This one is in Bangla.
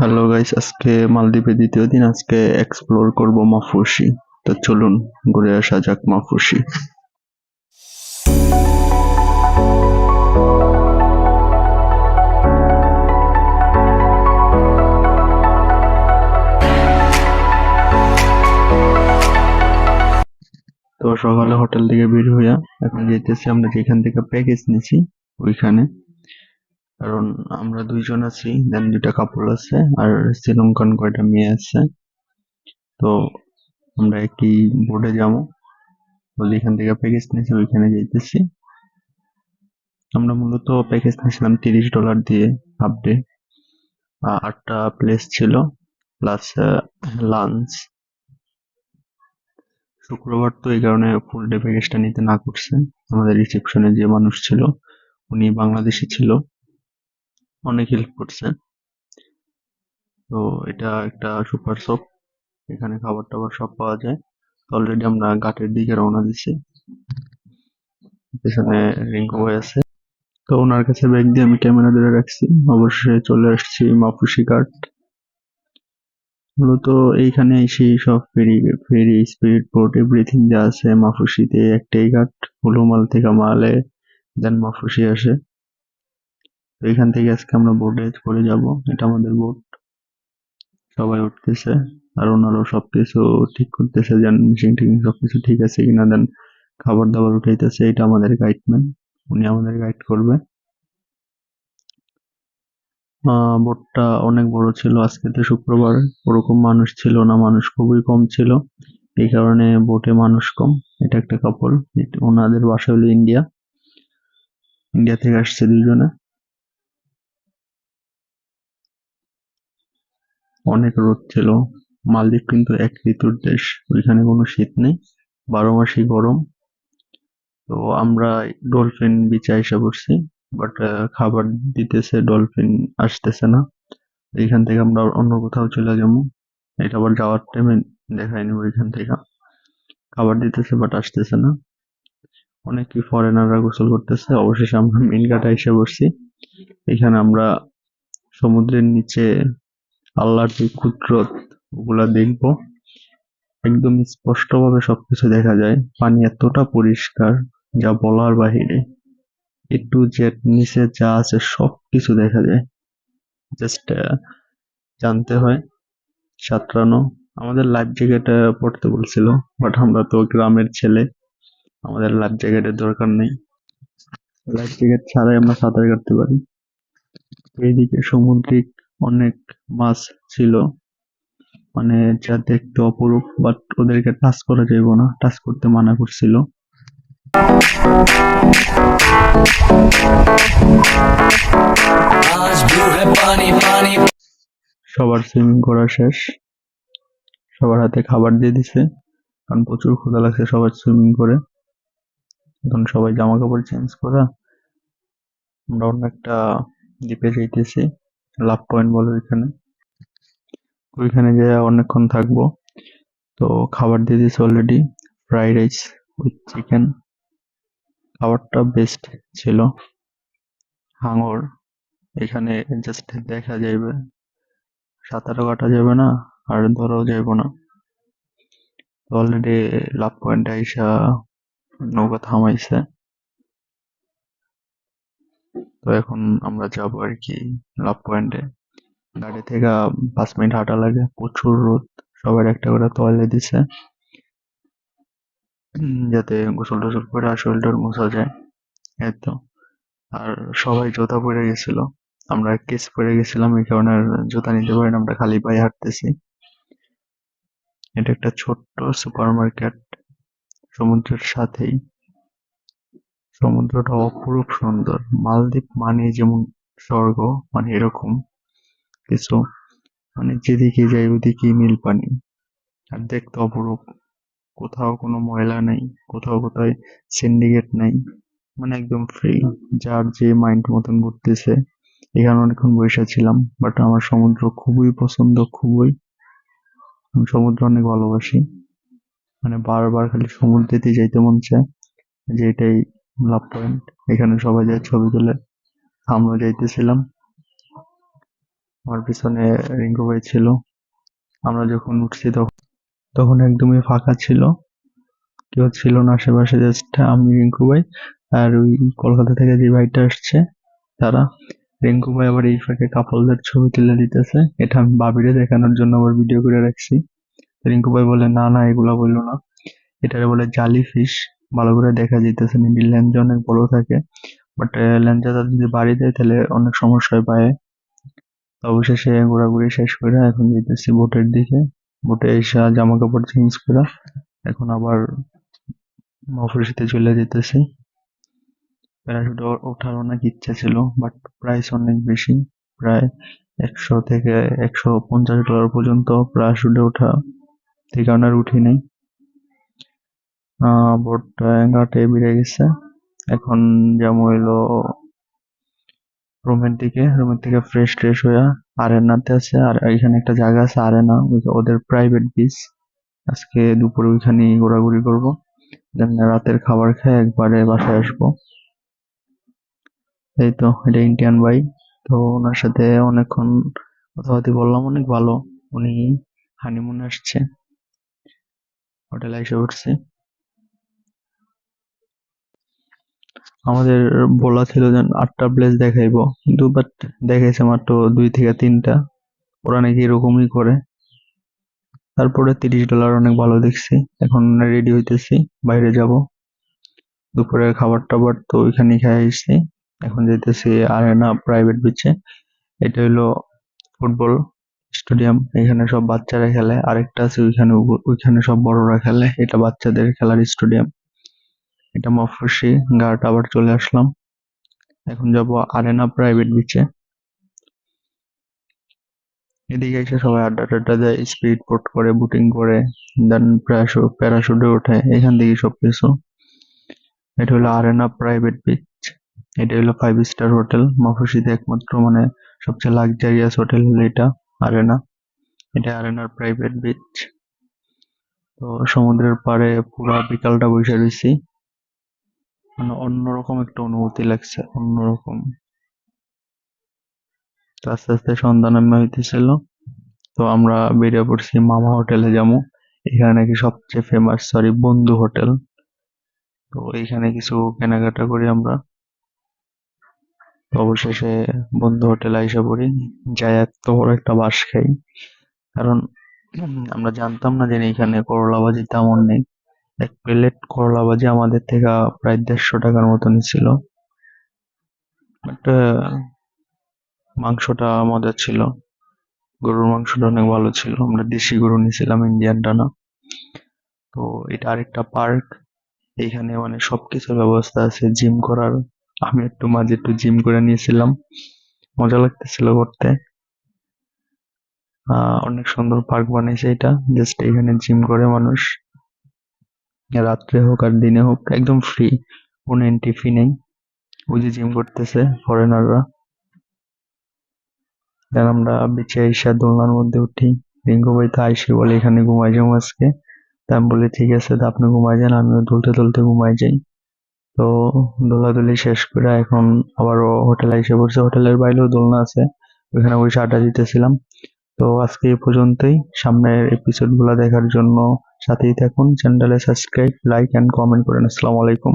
হ্যালো গাইস, আজকে মালদ্বীপে দ্বিতীয় দিন। আজকে এক্সপ্লোর করব মাফুসি। তো চলুন ঘুরে আসা যাক মাফুসি। তো সকালে হোটেল থেকে বের হইয়া এখন যেতেছি আমরা যেখান থেকে প্যাকেজ নিছি ওইখানে। কারণ আমরা দুইজন আছি, দেন দুইটা কাপল আছে আর শ্রীলঙ্কান কয়টা মেয়ে আছে। তো আমরা একই বোর্ডে যাবো। তো যেখান থেকে প্যাকেজ নিছি ওইখানে যাইতেছি। আমরা মূলত প্যাকেজ নিয়েছিলাম $30 দিয়ে হাফ ডে। 8টা প্লেস ছিল প্লাস লাঞ্চ। শুক্রবার তো এই কারণে ফুল ডে প্যাকেজটা নিতে না করছে। আমাদের রিসেপশনে যে মানুষ ছিল উনি বাংলাদেশি ছিল, অনেক হেল্প করছে। তো এটা একটা সুপার শপ, এখানে খাবার টাবার সব পাওয়া যায়। অলরেডি আমরা ঘাটের দিকে রওনা দিছি, পেছনে রিঙ্কু ভাই আছে। তো ওনার কাছে ব্যাগ দিয়ে আমি ক্যামেরা ধরে রাখছি। অবশ্যই চলে আসছি মাফুসি ঘাট। মূলত এইখানে এসে সব ফেরি ফেরি স্পিড বোট এভরিথিং যা আছে মাফুসিতে একটাই ঘাট। হুলুমাল থেকে মালে দেন মাফুসি আসে। তো এখান থেকে আজকে আমরা বোটে করে যাব, এটা আমাদের বোট। সবাই উঠতেছে আর ওনারাও সবকিছু ঠিক করতেছে, যেন মেশিন টেশিন সবকিছু ঠিক আছে কিনা। দেন খাবার দাবার উঠাইতেছে, এটা আমাদের গাইডম্যান, উনি আমাদের গাইড করবে। বোটটা অনেক বড় ছিল, আজকে তো শুক্রবার, ওরকম মানুষ ছিল না, মানুষ খুবই কম ছিল। এই কারণে বোটে মানুষ কম। এটা একটা কাপল, ওনাদের বাসা হলো ইন্ডিয়া, ইন্ডিয়া থেকে আসছে দুজনে। অনেক রোদ ছিল। মালদ্বীপ কিন্তু এক ঋতুর দেশ, ওইখানে কোনো শীত নেই, 12 মাসই গরম। তো আমরা ডলফিন বিচে এসে পড়ছি, বাট খাবার দিতেছে, ডলফিন আসতেছে না। এইখান থেকে আমরা অন্য কোথাও চলে যাবো। এটা আবার যাওয়ার টাইমে দেখায়নি, ওইখান থেকে খাবার দিতেছে বাট আসতেছে না। অনেকই ফরেনাররা গোসল করতেছে। অবশেষে আমরা মেইন ঘাটে এসে পড়ছি। এখানে আমরা সমুদ্রের নিচে আল্লাহর যে কুদরত ওগুলা দেখবো। একদম স্পষ্টভাবে সবকিছু দেখা যায়, পানি এতটা পরিষ্কার যা বলার বাহিরে। এ টু জেড নিচে যা আছে সবকিছু দেখা যায়, জাস্ট জানতে হয় সাঁতরানো। আমাদের লাইফ জ্যাকেট পড়তে বলছিল, বাট আমরা তো গ্রামের ছেলে, আমাদের লাইফ জ্যাকেটের দরকার নেই। লাইফ জ্যাকেট ছাড়াই আমরা সাঁতার কাটতে পারি। এইদিকে সামুদ্রিক অনেক মাছ ছিল, মানে যা দেখতে অপরূপ, বাট ওদেরকে টাচ করা যাইব না, টাচ করতে মানা করছিল। সবার সুইমিং করা শেষ, সবার হাতে খাবার দিয়ে দিছে, কারণ প্রচুর ক্ষুধা লাগছে সবার সুইমিং করে। এখন সবাই জামা কাপড় চেঞ্জ করা আমরা অন্য একটা দ্বীপে যাইতেছি, লাভ পয়েন্ট বলে ওইখানে। ওইখানে যেয়ে অনেকক্ষণ থাকবো। তো খাবার দিয়ে দিছে already, fried rice with chicken. খাবারটা বেস্ট ছিল। হাঙর এখানে জাস্ট দেখা যাবে, সাঁতারও কাটা যাবে না আর ধরাও যাবে না। অলরেডি লাভ পয়েন্টে আইসা নৌকা থামাইছে। তো এখন আমরা যাবো আর কি লাভ পয়েন্টে। গাড়ি থেকে 5 মিনিট হাঁটা লাগে, প্রচুর রোদ। সবার একটা করে তোয়ালে দিছে, যাতে গোসল টোসল করে আর শরীরটা মোছা যায়। এই তো। আর সবাই জুতা পরে গেছিল, আমরা কেস পরে গেছিলাম, এই কারণে আর জুতা নিতে পারি না, আমরা খালি পায়ে হাঁটতেছি। এটা একটা ছোট্ট সুপার মার্কেট, সমুদ্রের সাথেই। সমুদ্রটা অপরূপ সুন্দর। মালদ্বীপ মানে যেমন স্বর্গ, মানে এরকম কিছু, মানে যেদিকে যাই ওদিকেই নীল পানি আর দেখতে অপরূপ। কোথাও কোনো ময়লা নেই, কোথাও কোথায় সিন্ডিকেট নাই, মানে একদম ফ্রি, যার যে মাইন্ড মতন ঘুরতেছে। এখানে অনেকক্ষণ বসে ছিলাম, বাট আমার সমুদ্র খুবই পছন্দ, খুবই। আমি সমুদ্র অনেক ভালোবাসি, মানে বারবার খালি সমুদ্রেতে যাইতে মন চায়। যে এটাই লাভ পয়েন্ট, এখানে সবাই যায় ছবি তোলে, আমরা যাইতেছিলাম। আমার পিছনে রিঙ্কু ভাই ছিল। আমরা যখন উঠছি তখন একদমই ফাঁকা ছিল, কেউ ছিল না আশেপাশে, জাস্ট আমি, রিঙ্কু ভাই আর ওই কলকাতা থেকে যে ভাইটা আসছে তারা। রিঙ্কু ভাই আবার এই ফাঁকে কাপলদের ছবি তুলে দিতেছে, এটা আমি ভাবিরে দেখানোর জন্য আবার ভিডিও করে রাখছি। রিঙ্কু ভাই বলে না না এগুলা বললো না, এটারে বলে জালি ফিশ, ভালো করে দেখা যাইতেছে না, লেন্স অনেক বড় থাকে, বাট লেন্সটা যদি বাড়ি দেয় তাহলে অনেক সমস্যা হয় পায়ে। তো অবশেষে ঘোরাঘুরি শেষ করে এখন যেতেছি বোটের দিকে। বোটে এসে জামা কাপড় চেঞ্জ করে এখন আবার মফস্বলীতে চলে যেতেছি। প্যারাশুটে ওঠার অনেক ইচ্ছা ছিল, বাট প্রাইস অনেক বেশি, প্রায় 100 থেকে $150 পর্যন্ত প্যারাশুটে ওঠা, এই কারণে আর উঠি নাই। বোট ঘাটে বেড়ে গেছে, এখন যেমন হইলো রুমের থেকে ফ্রেশ ট্রেশ হইয়া আরেনাতে আছে, আর এখানে একটা জায়গা আছে আরেনা, ওদের প্রাইভেট বিচ। আজকে দুপুরে ওইখানে ঘোরাঘুরি করবো, দেন রাতের খাবার খেয়ে একবারে বাসায় আসবো। এই তো এটা ইন্ডিয়ান ভাই, তো ওনার সাথে অনেকক্ষণ কথাবার্তা বললাম, অনেক ভালো। উনি হানিমুনে আসছে, হোটেলে এসে উঠছে। আমাদের বলা ছিল যে 8টা প্লেস দেখাইবো, কিন্তু বাট দেখাইছে মাত্র 2 থেকে 3টা। ওরা নাকি এরকমই করে। তারপরে $30 অনেক ভালো দেখছি। এখন রেডি হইতেছি, বাইরে যাব। দুপুরের খাবার টাবার তো ওইখানেই খেয়ে আসছি। এখন যাইতেছি আরেনা প্রাইভেট বিচে। এটা হইলো ফুটবল স্টেডিয়াম, এখানে সব বাচ্চারা খেলে। আরেকটা আছে ওইখানে, ওইখানে সব বড়রা খেলে, এটা বাচ্চাদের খেলার স্টেডিয়াম। এটা মফস্বলী ঘাট আবার চলে আসলাম। এখন যাব আরেনা প্রাইভেট বিচে। এদিকে এসে সবাই আড্ডা টাড্ডা দেয়, স্পিড বোট করে, বোটিং করে, দেন প্যারাশুটে ওঠে, এখান থেকে সবকিছু। এটা হলো আরেনা প্রাইভেট বিচ। এটা হলো 5 স্টার হোটেল মফস্বলীতে একমাত্র, মানে সবচেয়ে লাক্সারিয়াস হোটেল হলো এটা আরেনা। এটা আরেনার প্রাইভেট বিচ। তো সমুদ্রের পাড়ে পুরা বিকালটা বসে রয়েছি, মানে অন্যরকম একটা অনুভূতি লাগছে, অন্যরকম। তো আস্তে আস্তে সন্ধ্যা নামে হইতেছিল, তো আমরা বেরিয়ে পড়ছি মামা হোটেলে যাবো। এখানে নাকি সবচেয়ে ফেমাস, সরি, বন্ধু হোটেল। তো এইখানে কিছু কেনাকাটা করি আমরা। তো অবশেষে বন্ধু হোটেলে আইসা পড়ি, যাই এত বড় একটা বাঁশ খাই, কারণ আমরা জানতাম না যে এখানে করলা ভাজির দাম অনেক। 1 প্লেট করলা ভাজি আমাদের থেকে প্রায় $150 মতো নিছিল, বাট মাংসটা মজা ছিল, গরুর মাংসটা অনেক ভালো ছিল। আমরা দেশি গরু নিয়েছিলাম, ইন্ডিয়ানটা না। তো এটা আরেকটা পার্ক, এইখানে মানে সবকিছুর ব্যবস্থা আছে জিম করার। আমি একটু মাঝে একটু জিম করে নিয়েছিলাম, মজা লাগতেছিল করতে। অনেক সুন্দর পার্ক বানিয়েছে এটা, জাস্ট এখানে জিম করে মানুষ, রাত্রে হোক আর দিনে হোক, একদম ফ্রি, কোনো এন্ট্রি ফি নেই। ওই যে জিম করতেছে ফরেনাররা। দেন আমরা বিচে এসে দোলনার মধ্যে উঠি। রিঙ্কু ভাই তো আইসে বলে এখানে ঘুমাই যাবো আজকে, তা আমি বলি ঠিক আছে, তা আপনি ঘুমাই যান, আমিও দুলতে দুলতে ঘুমাই যাই। তো দোলাদুলি শেষ করে এখন আবারও হোটেলে এসে পড়ছে, হোটেলের বাইরেও দোলনা আছে, ওইখানে বসে আড্ডা দিতেছিলাম। তো আজকে এই পর্যন্তই, সামনের এপিসোড গুলা দেখার জন্য সাথেই থাকুন, চ্যানেলে সাবস্ক্রাইব, লাইক এন্ড কমেন্ট করেন। আসসালামু আলাইকুম।